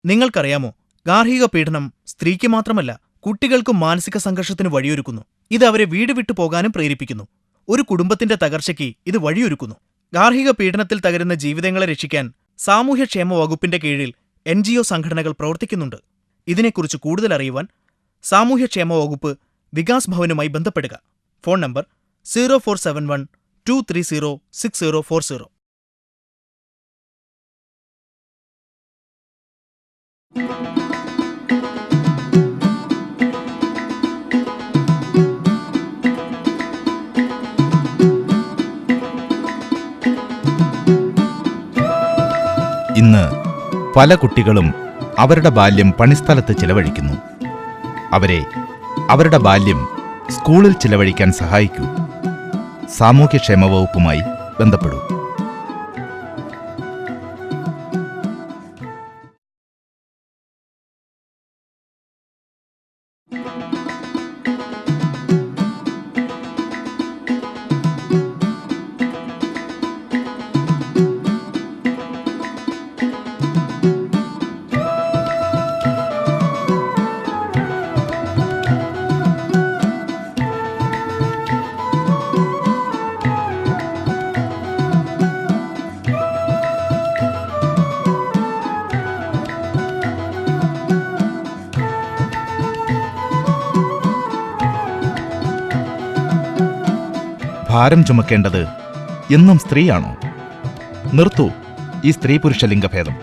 നിങ്ങൾക്കറിയാമോ, ഗാർഹിക പീഡനം സ്ത്രീക്ക് മാത്രമല്ല കുട്ടികൾക്കും മാനസിക സംഘർഷത്തിന് വഴിയൊരുക്കുന്നു. ഇത് അവരെ വീട് വിട്ടു പോകാനും പ്രേരിപ്പിക്കുന്നു. ഒരു കുടുംബത്തിന്റെ തകർച്ചയ്ക്ക് ഇത് വഴിയൊരുക്കുന്നു. ഗാർഹിക പീഡനത്തിൽ തകരുന്ന ജീവിതങ്ങളെ രക്ഷിക്കാൻ സാമൂഹ്യക്ഷേമ വകുപ്പിന്റെ കീഴിൽ NGO സംഘടനകൾ പ്രവർത്തിക്കുന്നുണ്ട്. ഇതിനെക്കുറിച്ച് കൂടുതൽ അറിയുവാൻ സാമൂഹ്യക്ഷേമ വകുപ്പ് വികാസ് ഭവനുമായി ബന്ധപ്പെടുക. Phone number 0471-230-6040. ഇന്ന് പല കുട്ടികളും അവരുടെ ബാല്യം പണിസ്ഥലത്ത് ചിലവഴിക്കുന്നു. അവരുടെ ബാല്യം സ്കൂളിൽ ചിലവഴിക്കാൻ സഹായിക്കൂ. സാമൂഹ്യക്ഷേമ വകുപ്പുമായി ബന്ധപ്പെടൂ. ഭാരം ചുമക്കേണ്ടത് എന്നും സ്ത്രീയാണോ? നിർത്തൂ ഈ സ്ത്രീ പുരുഷ ലിംഗഭേദം.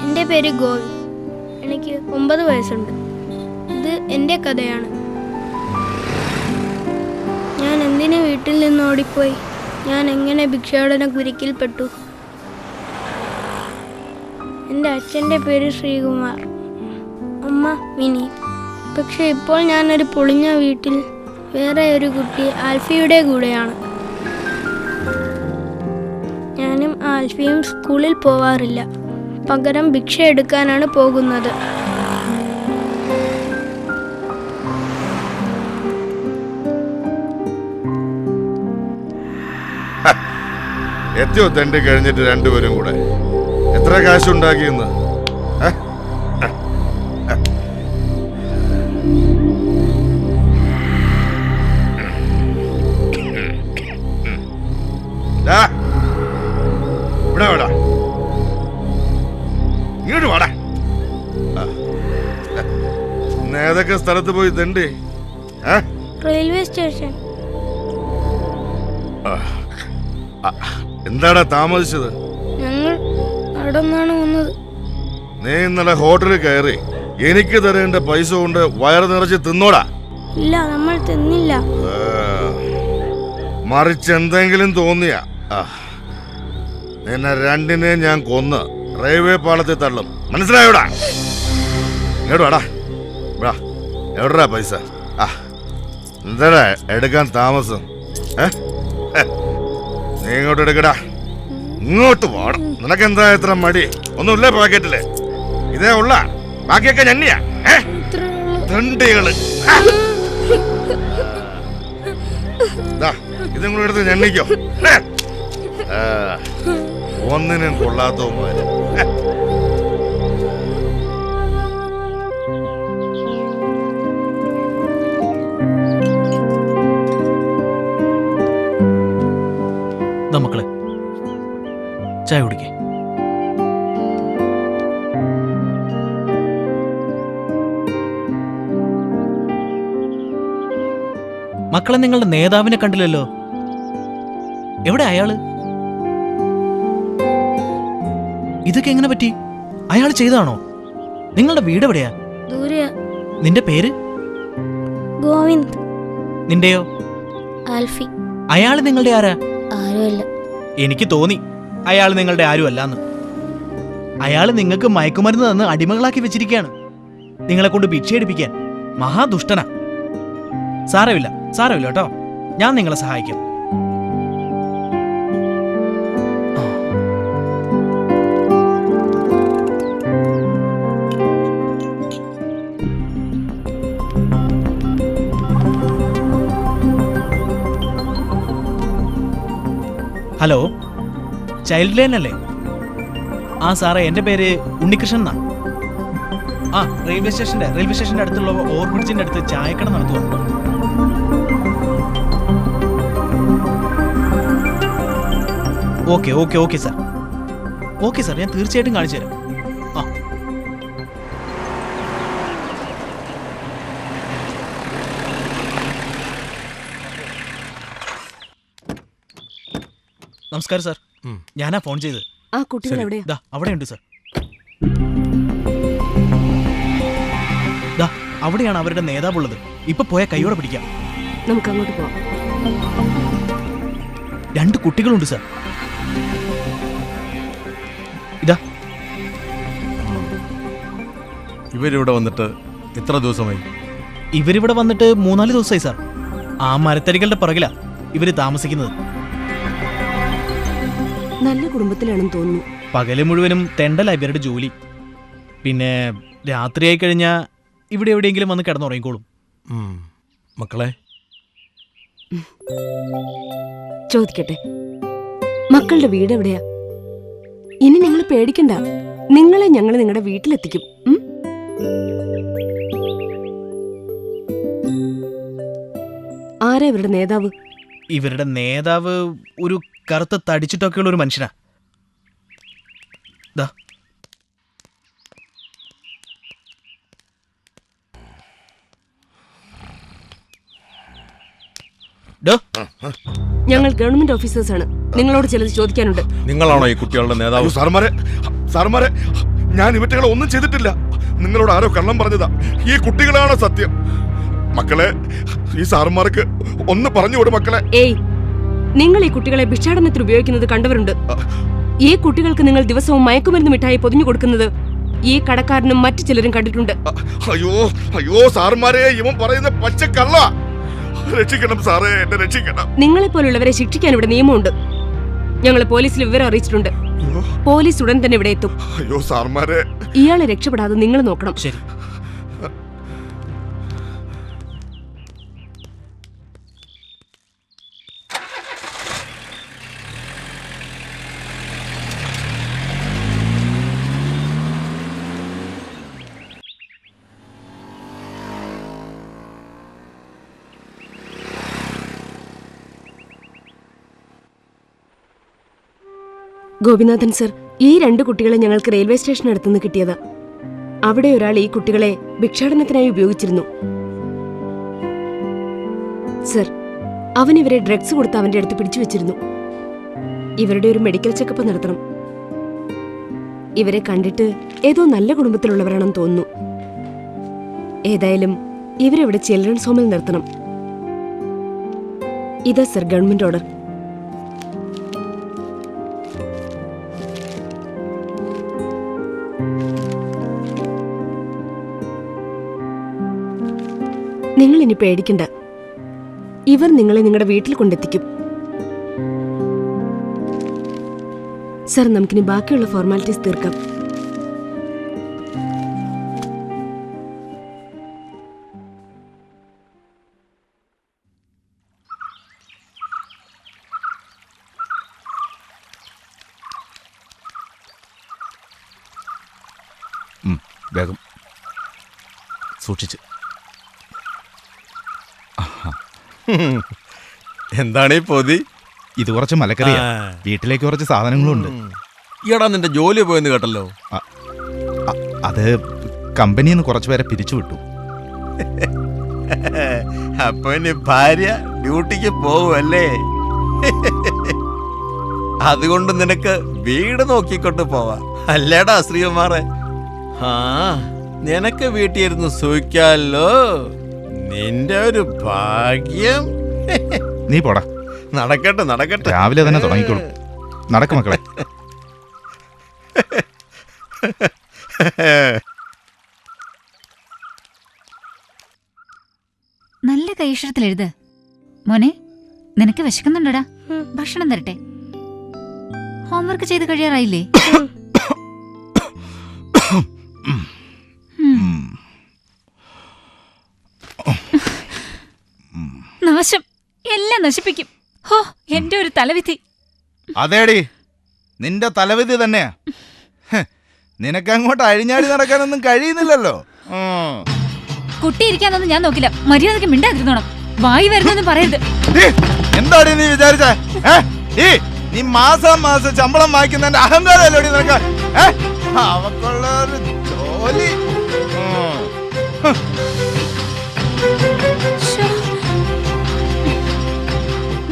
എൻ്റെ പേര് ഗോവി. എനിക്ക് 9 വയസ്സുണ്ട്. ഇത് എൻ്റെ കഥയാണ്. ഞാൻ എന്തിനു വീട്ടിൽ നിന്ന് ഓടിപ്പോയി? ഞാൻ എങ്ങനെ ഭിക്ഷാടന കുരുക്കിൽപ്പെട്ടു? എൻ്റെ അച്ഛൻ്റെ പേര് ശ്രീകുമാർ, അമ്മ മിനി. പക്ഷെ ഇപ്പോൾ ഞാനൊരു പൊളിഞ്ഞ വീട്ടിൽ വേറെ ഒരു കുട്ടി ആൽഫിയുടെ കൂടെയാണ്. ഞാനും ആൽഫിയും സ്കൂളിൽ പോവാറില്ല. പകരം ഭിക്ഷ എടുക്കാനാണ് പോകുന്നത്. എത്തിയോ തെണ്ടി കഴിഞ്ഞിട്ട് രണ്ടുപേരും കൂടെ? എത്ര കാശുണ്ടാക്കിയെന്ന്? ഇങ്ങോട്ട് വാടാ. ഏതൊക്കെ സ്ഥലത്ത് പോയി തെണ്ടി? Railway station. എന്താടാ താമസിച്ചത്? ഞങ്ങൾ അവിടെ നിന്നാണ് വന്നത്. നീ ഇന്നലെ ഹോട്ടലിൽ കയറി എനിക്ക് തരേണ്ട പൈസ കൊണ്ട് വയറ് നിറച്ച് തിന്നോടാ? ഇല്ല, നമ്മൾ തിന്നില്ല. മറിച്ച് എന്തെങ്കിലും തോന്നിയ നിന്നെ രണ്ടിനെ ഞാൻ കൊന്ന് റെയിൽവേ പാളത്തിൽ തള്ളും. മനസ്സിലായോടാ? എവിടാ എവിടാ പൈസ? എന്താടാ എടുക്കാൻ താമസം? നീ ഇങ്ങോട്ട് എടുക്കടാ. ഇങ്ങോട്ട് പോണം. നിനക്കെന്താ ഇത്ര മടി? ഒന്നുമില്ലേ പാക്കറ്റില്? ഇതേ ഉള്ള ബാക്കിയൊക്കെ ഞണ്ണിയാ? തണ്ടികള് ഇതും കൂടെ എടുത്ത് ഞണ്ണിക്കോ. ഒന്നിനും കൊള്ളാത്തവന്മാര്. ചായ കുടിക്കേ. മക്കളെ, നിങ്ങളുടെ നേതാവിനെ കണ്ടില്ലല്ലോ. എവിടെ അയാള്? ഇതൊക്കെ എങ്ങനെ പറ്റി? അയാൾ ചെയ്താണോ? നിങ്ങളുടെ വീട് എവിടെയാ? ദൂരെയാ. നിന്റെ പേര്? ഗോവിന്ദ്. നിന്റെയോ? ആൽഫി. അയാള് നിങ്ങളുടെ ആരാ? ആരുമല്ല. എനിക്ക് തോന്നി അയാൾ നിങ്ങളുടെ ആരുമല്ലാന്ന്. അയാൾ നിങ്ങൾക്ക് മയക്കുമരുന്ന് തന്ന് അടിമകളാക്കി വെച്ചിരിക്കുകയാണ്, നിങ്ങളെ കൊണ്ട് ഭിക്ഷയടിപ്പിക്കാൻ. മഹാദുഷ്ടനാ. സാരമില്ല കേട്ടോ, ഞാൻ നിങ്ങളെ സഹായിക്കാം. ഹലോ, ചൈൽഡ് ലൈൻ അല്ലേ? ആ സാറേ, എൻ്റെ പേര് ഉണ്ണികൃഷ്ണൻ എന്നാ. ആ, റെയിൽവേ സ്റ്റേഷൻ്റെ അടുത്തുള്ള ഓവർബ്രിഡ്ജിൻ്റെ അടുത്ത് ചായക്കട നടത്തുക. Okay sir. ഓക്കെ സാർ, ഞാൻ തീർച്ചയായിട്ടും കാണിച്ചു തരാം. ആ, നമസ്കാരം സാർ. ഞാനാ ഫോൺ ചെയ്തത്. ആ കുട്ടികൾ എവിടെയാ? ദാ അവിടെയുണ്ട് സാർ. ദാ അവിടെയാണ് അവരുടെ നേതാവുള്ളത്. ഇപ്പൊ പോയ കൈയോടെ പിടിക്കാം. നമുക്ക് അങ്ങോട്ട് പോവാം. 2 കുട്ടികളുണ്ട് സാർ. ഇതാ. ഇവരിവിടെ വന്നിട്ട് എത്ര ദിവസമായി? ഇവരിവിടെ വന്നിട്ട് 3-4 ദിവസമായി സാർ. ആ മരത്തടികളുടെ പുറകിലാ ഇവര് താമസിക്കുന്നത്. നല്ല കുടുംബത്തിലാണെന്ന് തോന്നുന്നു. പകല് മുഴുവനും തെണ്ടല ഇവരുടെ ജോലി. പിന്നെ രാത്രിയായി കഴിഞ്ഞാൽ ഇവിടെ എവിടെയെങ്കിലും വന്ന് കിടന്നുറങ്ങിക്കോളും. മക്കളെ, ചോദിക്കട്ടെ, മക്കളുടെ വീട് എവിടെയാ? ഇനി നിങ്ങൾ പേടിക്കണ്ട, നിങ്ങളെ ഞങ്ങൾ നിങ്ങളുടെ വീട്ടിലെത്തിക്കും. ആരാ ഇവരുടെ നേതാവ്? ഇവരുടെ നേതാവ് ഒരു കറുത്ത തടിച്ചിട്ടൊക്കെയുള്ള ഒരു മനുഷ്യനാ. ദാ. ഞങ്ങൾ ഗവൺമെന്റ് ഓഫീസേഴ്സ് ആണ്. നിങ്ങളോട് ചിലത് ചോദിക്കാനുണ്ട്. നിങ്ങളാണോ ഈ കുട്ടികളുടെ നേതാവ്? സാർമാരെ, ഞാൻ ഇവറ്റകളെ ഒന്നും ചെയ്തിട്ടില്ല. നിങ്ങളോട് ആരോ കള്ളം പറഞ്ഞതാ. ഈ കുട്ടികളാണ് സത്യം. മക്കളെ, ഈ സാർമാർക്ക് ഒന്ന് പറഞ്ഞുകൂടെ മക്കളെ? ഏയ്, നിങ്ങൾ ഈ കുട്ടികളെ ഭിക്ഷാടനത്തിന് ഉപയോഗിക്കുന്നത് കണ്ടവരുണ്ട്. ഈ കുട്ടികൾക്ക് നിങ്ങൾ ദിവസവും മയക്കുമരുന്ന് മിഠായി പൊതിഞ്ഞു കൊടുക്കുന്നത് ഈ കടക്കാരനും മറ്റു ചിലരും കണ്ടിട്ടുണ്ട്. അയ്യോ സാർമാരെ, ഇവൻ പറയുന്ന പച്ചക്കള്ള. രക്ഷിക്കണം സാറേ, എന്നെ രക്ഷിക്കണം. നിങ്ങളെപ്പോലുള്ളവരെ ശിക്ഷിക്കാൻ ഇവിടെ നിയമമുണ്ട്. ഞങ്ങൾ പോലീസിൽ വിവരം അറിയിച്ചിട്ടുണ്ട്. പോലീസ് ഉടൻ തന്നെ ഇവിടെ എത്തും. അയ്യോ സാർമാരെ, ഇയാളെ രക്ഷപ്പെടാതെ നിങ്ങൾ നോക്കണം. ശരി. ഗോപിനാഥൻ സർ, ഈ 2 കുട്ടികളെ ഞങ്ങൾക്ക് റെയിൽവേ സ്റ്റേഷനടുത്തുനിന്ന് കിട്ടിയതാ. അവിടെ ഒരാൾ ഈ കുട്ടികളെ ഭിക്ഷാടനത്തിനായി ഉപയോഗിച്ചിരുന്നു. സർ, അവൻ ഇവരെ ഡ്രഗ്സ് കൊടുത്ത് അവന്റെ അടുത്ത് പിടിച്ചു വെച്ചിരുന്നു. ഇവരുടെ ഒരു മെഡിക്കൽ ചെക്കപ്പ് നടത്തണം. ഇവരെ കണ്ടിട്ട് ഏതോ നല്ല കുടുംബത്തിലുള്ളവരാണെന്ന് തോന്നുന്നു. ഏതായാലും ഇവരെവിടെ ചിൽഡ്രൻസ് ഹോമിൽ നിർത്തണം. ഇതാ സർ ഗവൺമെന്റ് ഓർഡർ. നിങ്ങൾ ഇനി പേടിക്കണ്ട, ഇവർ നിങ്ങളെ നിങ്ങളുടെ വീട്ടിൽ കൊണ്ടെത്തിക്കും. സർ, നമുക്കിനി ബാക്കിയുള്ള ഫോർമാലിറ്റീസ് തീർക്കാം. വേഗം സൂക്ഷിച്ച്. എന്താണ് ഈ പൊതി? ഇത് കുറച്ച് മലക്കറിയാ. വീട്ടിലേക്ക് കുറച്ച് സാധനങ്ങളുണ്ട്. ഈടാ നിന്റെ ജോലി പോയെന്ന് കേട്ടല്ലോ. അത് കമ്പനിയിൽ നിന്ന് കുറച്ചുപേരെ പിരിച്ചുവിട്ടു. അപ്പൊ ഇനി ഭാര്യ ഡ്യൂട്ടിക്ക് പോവല്ലേ? അതുകൊണ്ട് നിനക്ക് വീട് നോക്കിക്കൊണ്ട് പോവാ അല്ലേടാ ശ്രീകുമാറെ? ആ നിനക്ക് വീട്ടിലിരുന്ന് സൂഹിക്കാലോ. നിന്റെ ഒരു ഭാഗ്യം. നീ പോടാ. നടക്കട്ടെ നടക്കട്ടെ. രാവിലെ തന്നെ തുടങ്ങിക്കോളൂ. നടക്ക് മക്കളെ. നല്ല കൈക്ഷരത്തിൽ എഴുത് മോനെ. നിനക്ക് വിശക്കുന്നുണ്ടോടാ? ഭക്ഷണം തരട്ടെ? ഹോംവർക്ക് ചെയ്ത് കഴിയാറായില്ലേ? നാശം എല്ലാം നശിപ്പിക്കും. ഹോ, എന്റെ ഒരു തലവിധി. അതേടി, നിന്റെ തലവിധി തന്നെയാ. നിനക്കങ്ങോട്ട് അഴിഞ്ഞാടി നടക്കാനൊന്നും കഴിയുന്നില്ലല്ലോ. കുട്ടിയിരിക്കാനൊന്നും ഞാൻ നോക്കില്ല. മര്യാദക്ക് മിണ്ടാതിരുന്നോണം. വായി വരുന്നൊന്നും പറയരുത്. എന്താടി നീ വിചാരിച്ചേ? നീ മാസം മാസം ശമ്പളം വാങ്ങിക്കുന്നതിന്റെ അഹങ്കാരമല്ലോടി നിനക്ക്? അവക്കുള്ള ഒരു ജോലി.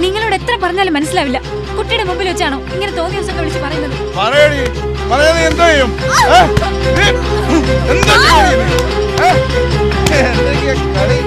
നിങ്ങളോട് എത്ര പറഞ്ഞാലും മനസ്സിലാവില്ല. കുട്ടിയുടെ മുമ്പിൽ വെച്ചാണോ ഇങ്ങനെ തോന്നിയ ദിവസം വിളിച്ച് പറയുന്നത്? പറയടി, പറയാ. നീ എന്താ ചെയ്യും? എന്തൊക്കെയാ കളി?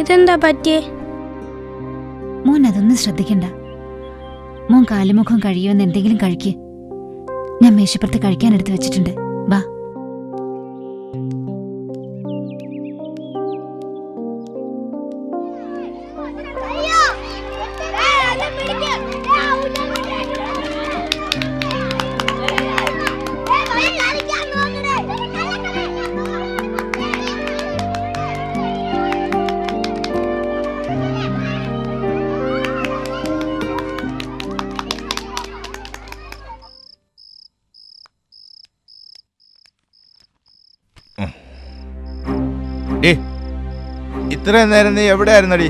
ഇതെന്താ പറ്റിയേ? മോൻ അതൊന്നും ശ്രദ്ധിക്കണ്ട. മോൻ കാലുമുഖം കഴിയുമെന്ന് എന്തെങ്കിലും കഴിക്ക്. ഞാൻ മേശപ്പുറത്ത് കഴിക്കാൻ എടുത്ത് വെച്ചിട്ടുണ്ട്. വാ. ഇത്രയും നേരം നീ എവിടെയായിരുന്നടി?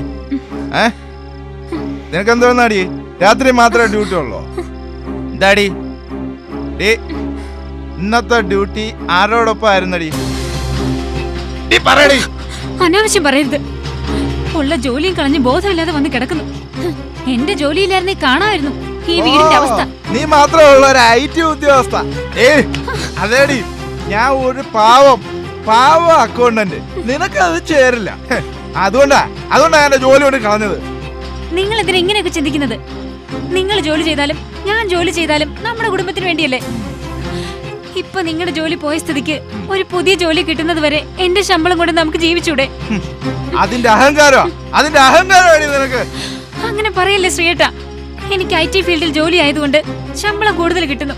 നിനക്കെന്തോന്നാടി? രാത്രി മാത്രമേ ഡ്യൂട്ടി ഉള്ളോ? എന്താടി ഇന്നത്തെ ഡ്യൂട്ടി ആരോടൊപ്പം ആയിരുന്നടി? പറയടി. അനാവശ്യം പറയരുത്. ഉള്ള ജോലിയും കളഞ്ഞ് ബോധമില്ലാതെ വന്ന് കിടക്കുന്നു. എന്റെ ജോലിയിലായിരുന്നേ കാണാമായിരുന്നു ഈ വീടിന്റെ അവസ്ഥ. നീ മാത്രമുള്ള ഒരു IT ഉദ്യോഗസ്ഥ. അതേടി, ഞാൻ ഒരു പാവം അക്കൗണ്ടന്റ്. നിനക്കത് ചേരില്ല. അതുകൊണ്ടാ എന്റെ ജോലി കൊണ്ട് കളഞ്ഞത്. നിങ്ങൾ എന്തിനാ ഇങ്ങനെയൊക്കെ ചിന്തിക്കുന്നത്? നിങ്ങൾ ജോലി ചെയ്താലും ഞാൻ ജോലി ചെയ്താലും നമ്മുടെ കുടുംബത്തിന് വേണ്ടിയല്ലേ. ഇപ്പൊ നിങ്ങളുടെ ജോലി പോയ സ്ഥിതിക്ക് ഒരു പുതിയ ജോലി കിട്ടുന്നത് വരെ എന്റെ ശമ്പളം കൊണ്ട് നമുക്ക് ജീവിച്ചൂടെ? അതിന്റെ അഹങ്കാരമാണ് നിനക്ക്. അങ്ങനെ പറയല്ലേ ശ്രീയേട്ടാ. എനിക്ക് IT ഫീൽഡിൽ ജോലി ആയതുകൊണ്ട് ശമ്പളം കൂടുതൽ കിട്ടുന്നു.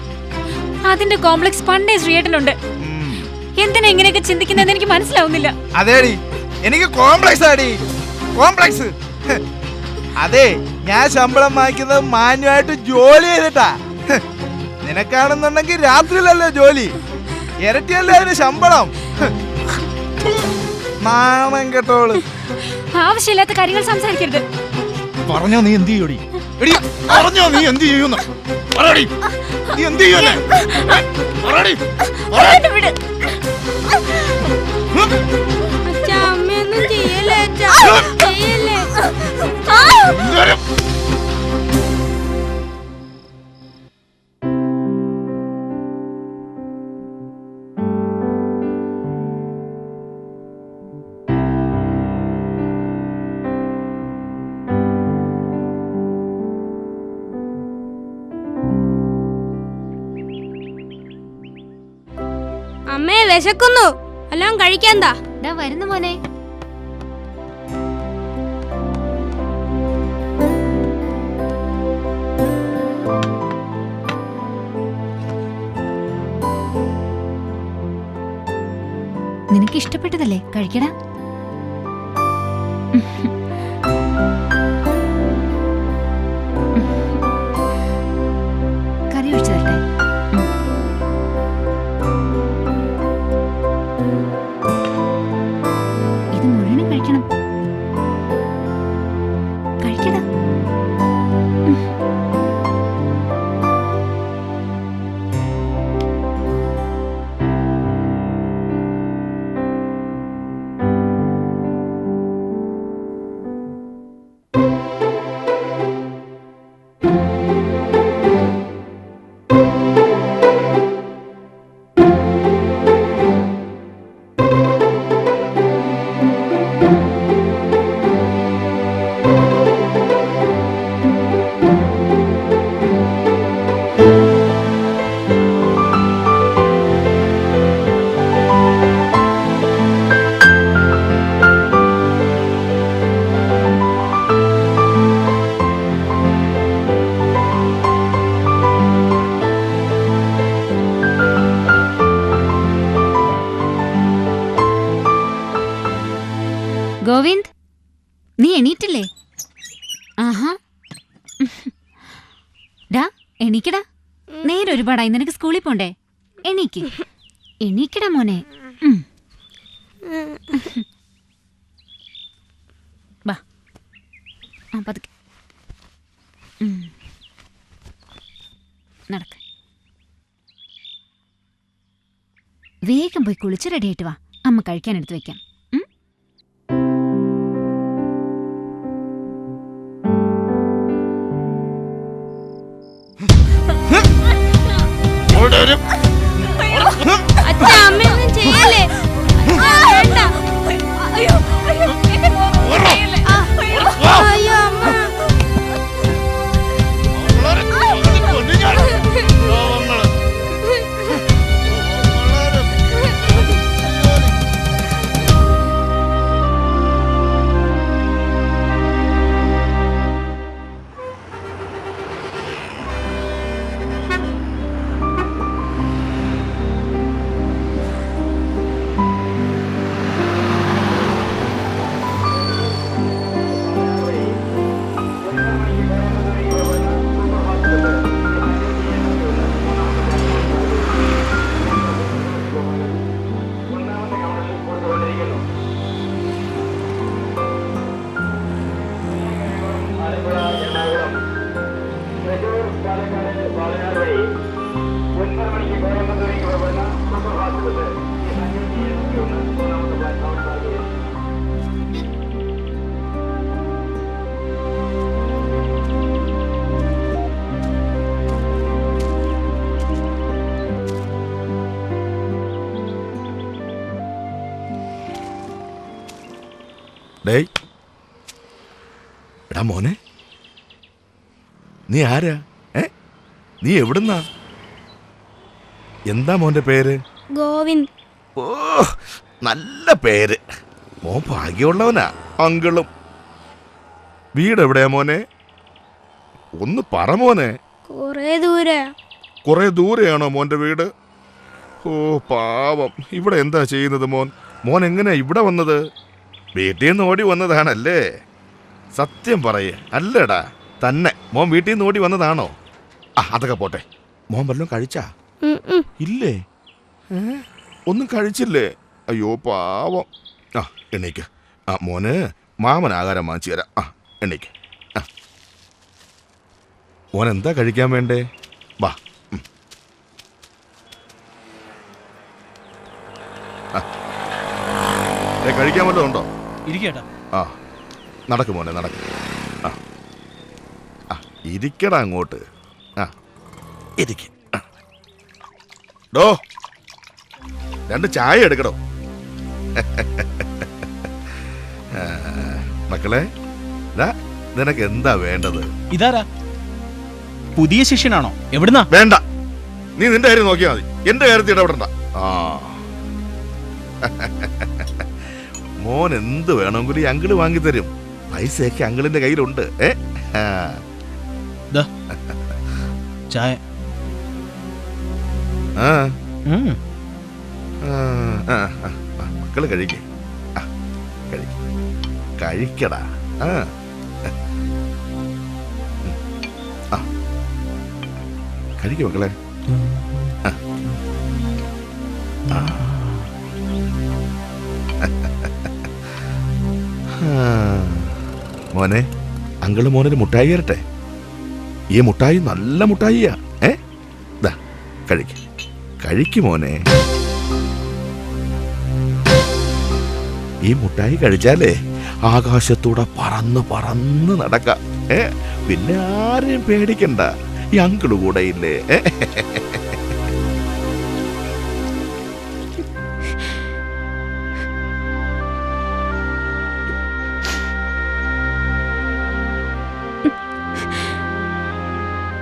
അതിന്റെ കോംപ്ലക്സ് പണ്ടേ ശ്രീയേട്ടനുണ്ട്. എന്തിനാ ഇങ്ങനെയൊക്കെ ചിന്തിക്കുന്നതെന്ന് എനിക്ക് മനസ്സിലാവുന്നില്ല. അതേടി, എനിക്ക് കോംപ്ലക്സ്. അതെ, ഞാൻ ശമ്പളം വാങ്ങിക്കുന്നത് മാന്യമായിട്ട് ജോലി ചെയ്തിട്ടാ. നിനക്കാണെന്നുണ്ടെങ്കിൽ രാത്രിയിലല്ലേ ജോലി, ഇരട്ടിയല്ലേ അതിന് ശമ്പളം. നാണം കേട്ടോള്. ആവശ്യമില്ലാത്ത കാര്യങ്ങൾ സംസാരിക്കരുത്. പറഞ്ഞോ നീ എന്ത് ചെയ്യൂടി? പറഞ്ഞോ നീ എന്ത് ചെയ്യുന്നു? നീ എന്ത് ചെയ്യുന്നേ? അമ്മയൊന്നും ചെയ്യല്ലേ? അമ്മേ വിശക്കുന്നു. എല്ലാം കഴിക്കാൻ താ. ദാ വരുന്നു മോനെ. നിനക്ക് ഇഷ്ടപ്പെട്ടതല്ലേ, കഴിക്കടാ. കറി ഒഴിച്ചു തരട്ടെ. ഇത് മുഴുവനും കഴിക്കണം. കഴിക്കടാ. ഗോവിന്ദ്, നീ എണീറ്റില്ലേ? ആഹാ. ഡാ എണീക്കടാ. നേരെ ഒരുപാടായി, നിനക്ക് സ്കൂളിൽ പോണ്ടേ? എണീക്ക്, എണീക്കടാ മോനെ. വാ, ആ പതുക്കെ നടക്ക. വേഗം പോയി കുളിച്ച് റെഡിയായിട്ട് വാ, അമ്മ കഴിക്കാൻ എടുത്തു വെക്കാം. അച്ഛാ, അമ്മയൊന്നും ചെയ്യല്ലേ. വേണ്ട. അയ്യോ അമ്മ. ഡേയ്, എടാ മോനെ, നീ ആരാ? നീ എവിടുന്നാ? എന്താ മോന്റെ പേര്? ഗോവിന്ദ്. ഓ, നല്ല പേര്. മോൻ ഭാഗ്യമുള്ളവനാ. അങ്കിളും. വീട് എവിടെയാ മോനെ? ഒന്ന് പറ മോനെ. കൊറേ ദൂരെയാണോ മോന്റെ വീട്? ഓ പാവം. ഇവിടെ എന്താ ചെയ്യുന്നത് മോൻ? മോൻ എങ്ങനെയാ ഇവിടെ വന്നത്? വീട്ടിൽ നിന്ന് ഓടി വന്നതാണല്ലേ? സത്യം പറയേ. അല്ലടാ, തന്നെ മോൻ വീട്ടിൽ നിന്ന് ഓടി വന്നതാണോ? അതൊക്കെ പോട്ടെ. മോൻ വല്ലതും കഴിച്ചാ? ഇല്ലേ? ഒന്നും കഴിച്ചില്ലേ? അയ്യോ പാവം. എണീക്ക്. മോന് മാമൻ ആഹാരം വാങ്ങിച്ചു തരാം. എണീക്ക്. മോൻ എന്താ കഴിക്കാൻ വേണ്ടേ? വാ. കഴിക്കാൻ വല്ലതും ഉണ്ടോ? ഇരിക്കട്ടാ. നടക്ക് മോനെ, നടക്ക്. ഇരിക്കടാ അങ്ങോട്ട്. ഇരിക്ക. ഡോ, 2 ചായ എടുക്കടോ. മക്കളെ, നിനക്ക് എന്താ വേണ്ടത്? ഇതാരാ? പുതിയ ശിഷ്യനാണോ? എവിടുന്നാ? വേണ്ട, നീ നിന്റെ കാര്യം നോക്കിയാ മതി. എന്റെ കാര്യത്തിൽ ഇടപെടണ്ട. മോൻ എന്ത് വേണമെങ്കിലും ഈ അങ്കിള് വാങ്ങിത്തരും. പൈസയൊക്കെ അങ്കിളിന്റെ കയ്യിലുണ്ട്. ദാ, ചായ. ആ ഉം. മക്കള് കഴിക്കേ, കഴിക്കടാ. കഴിക്കും മക്കളെ. മോനെ, അങ്കിള് മോനൊരു മുട്ടായി തരട്ടെ. ഈ മുട്ടായി നല്ല മുട്ടായിയാ. ദാ കഴിക്ക് മോനെ. ഈ മുട്ടായി കഴിച്ചാലേ ആകാശത്തൂടെ പറന്ന് പറന്ന് നടക്കാം. പിന്നെ ആരെയും പേടിക്കണ്ട, ഈ അങ്കിള് കൂടെ ഇല്ലേ.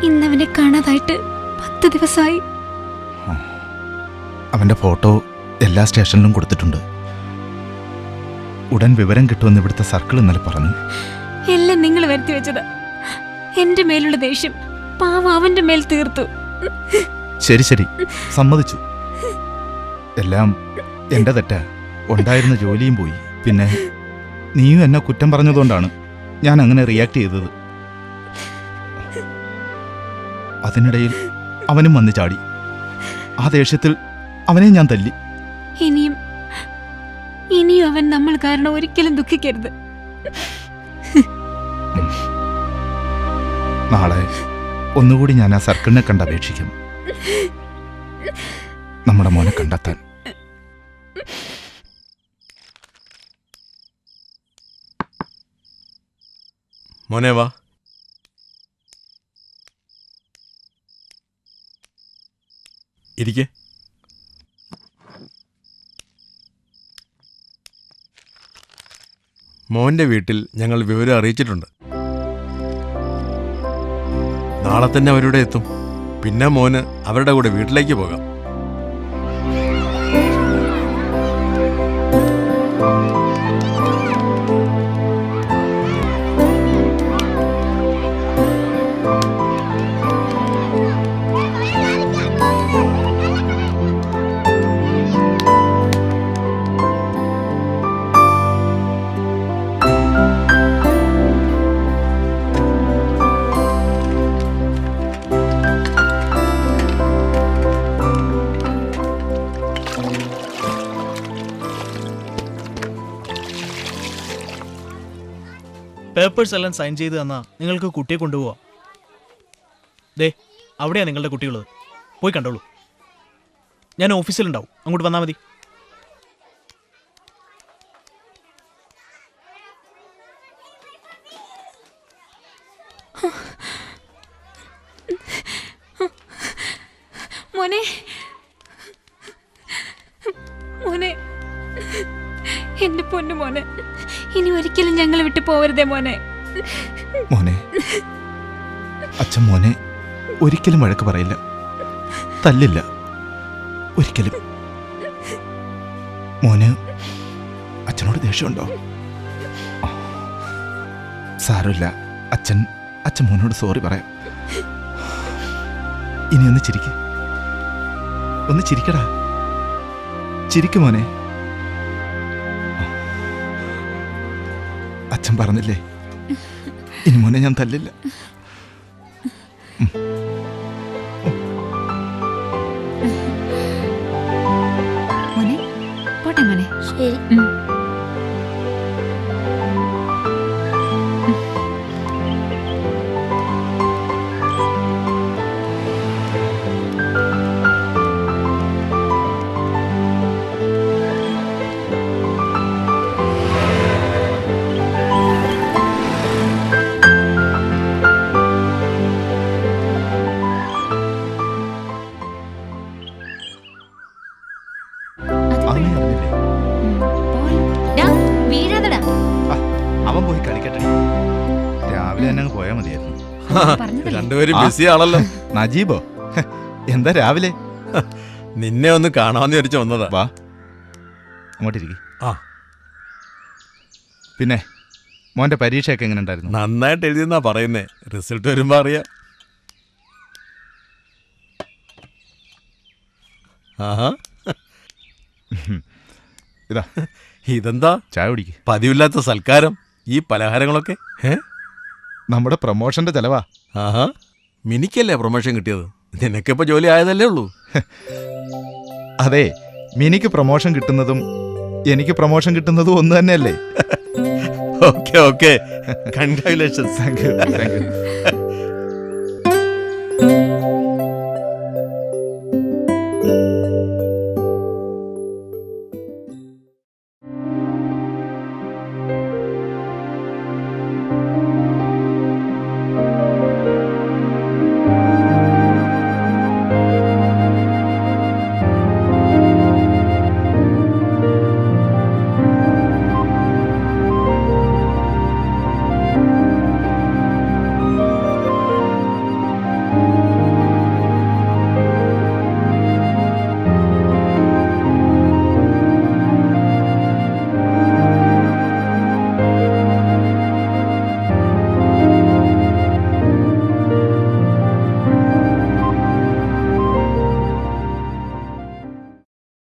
ഇന്നവനെ കാണാതായിട്ട് 10 ദിവസമായി. അവന്റെ ഫോട്ടോ എല്ലാ സ്റ്റേഷനിലും കൊടുത്തിട്ടുണ്ട്. ഉടൻ വിവരം കിട്ടുമെന്ന് ഇവിടുത്തെ സർക്കിൾ ഇന്നലെ പറഞ്ഞു. എല്ലാം നിങ്ങൾ വരുത്തി വെച്ചത്. എന്റെ മേലുള്ള ദേഷ്യം പാവ അവന്റെ മേൽ തീർത്തു. ശരി ശരി, സമ്മതിച്ചു. എല്ലാം എന്റെ തെറ്റാ. ഉണ്ടായിരുന്ന ജോലിയും പോയി. പിന്നെ നീയും എന്നെ കുറ്റം പറഞ്ഞതുകൊണ്ടാണ് ഞാൻ അങ്ങനെ റിയാക്ട് ചെയ്തത്. അതിനിടയിൽ അവനും വന്ന് ചാടി. ആ ദേഷ്യത്തിൽ അവനെ ഞാൻ തല്ലി. ഇനിയും അവൻ നമ്മൾ കാരണം ഒരിക്കലും ദുഃഖിക്കരുത്. നാളെ ഒന്നുകൂടി ഞാൻ ആ സർക്കിളിനെ കണ്ട് അപേക്ഷിക്കും, നമ്മുടെ മോനെ കണ്ടെത്താൻ. മോനെ വാ. ഇരിക്കെ. മോന്റെ വീട്ടിൽ ഞങ്ങൾ വിവരം അറിയിച്ചിട്ടുണ്ട്. നാളെ തന്നെ അവരുടെ എത്തും. പിന്നെ മോന് അവരുടെ കൂടെ വീട്ടിലേക്ക് പോകാം. പേപ്പേഴ്സ് എല്ലാം സൈൻ ചെയ്ത് തന്നാ നിങ്ങൾക്ക് കുട്ടിയെ കൊണ്ടുപോവാം. ദേ, അവിടെയാ നിങ്ങളുടെ കുട്ടിയുള്ളത്. പോയി കണ്ടോളൂ. ഞാൻ ഓഫീസിലുണ്ടാവും, അങ്ങോട്ട് വന്നാൽ മതി. മോനെ, മോനെ, എന്റെ പൊന്നു മോനെ, ഇനി ഒരിക്കലും ഞങ്ങളെ വിട്ടു പോവരുതേ മോനെ. മോനെ, അച്ഛൻ മോനെ ഒരിക്കലും വഴക്ക് പറയില്ല, തല്ലില്ല, ഒരിക്കലും. മോന് അച്ഛനോട് ദേഷ്യമുണ്ടോ? സാരമില്ല, അച്ഛൻ മോനോട് സോറി പറയാം. ഇനി ഒന്ന് ചിരിക്ക്, ഒന്ന് ചിരിക്കടാ, ചിരിക്ക് മോനെ. അച്ഛൻ പറഞ്ഞില്ലേ, ഇനി മോനെ ഞാൻ തല്ലില്ല. മോനെ, പോട്ടെ മോനെ. ശരി. അവനെ അറിഞ്ഞില്ലേ? വീഴാതടാ. അവൻ പോയി കളിക്കട്ടെ, രാവിലെ തന്നെ അങ്ങ് പോയാൽ മതിയായിരുന്നു. രണ്ടുപേരും ബിസി ആണല്ലോ. നജീബോ, എന്താ രാവിലെ? നിന്നെ ഒന്ന് കാണാമെന്ന് വിചാരിച്ചു വന്നതാ. വാ. അങ്ങോട്ടിരിക്കും. ആ. പിന്നെ മോൻ്റെ പരീക്ഷയൊക്കെ എങ്ങനെ ഉണ്ടായിരുന്നു? നന്നായിട്ട് എഴുതിയെന്നാ പറയുന്നേ. റിസൾട്ട് വരുമ്പോ അറിയാം. ആഹാ, ഇതാ ഇതെന്താ ചായ കുടിക്ക്. പതിവില്ലാത്ത സൽക്കാരം? ഈ പലഹാരങ്ങളൊക്കെ നമ്മുടെ പ്രൊമോഷന്റെ ചെലവാ. ആഹാ, മിനിക്കല്ലേ പ്രൊമോഷൻ കിട്ടിയത്? നിനക്കിപ്പോ ജോലി ആയതല്ലേ ഉള്ളൂ. അതെ, മിനിക്ക് പ്രൊമോഷൻ കിട്ടുന്നതും എനിക്ക് പ്രൊമോഷൻ കിട്ടുന്നതും ഒന്ന് തന്നെയല്ലേ? Okay okay, congratulations. Thank you.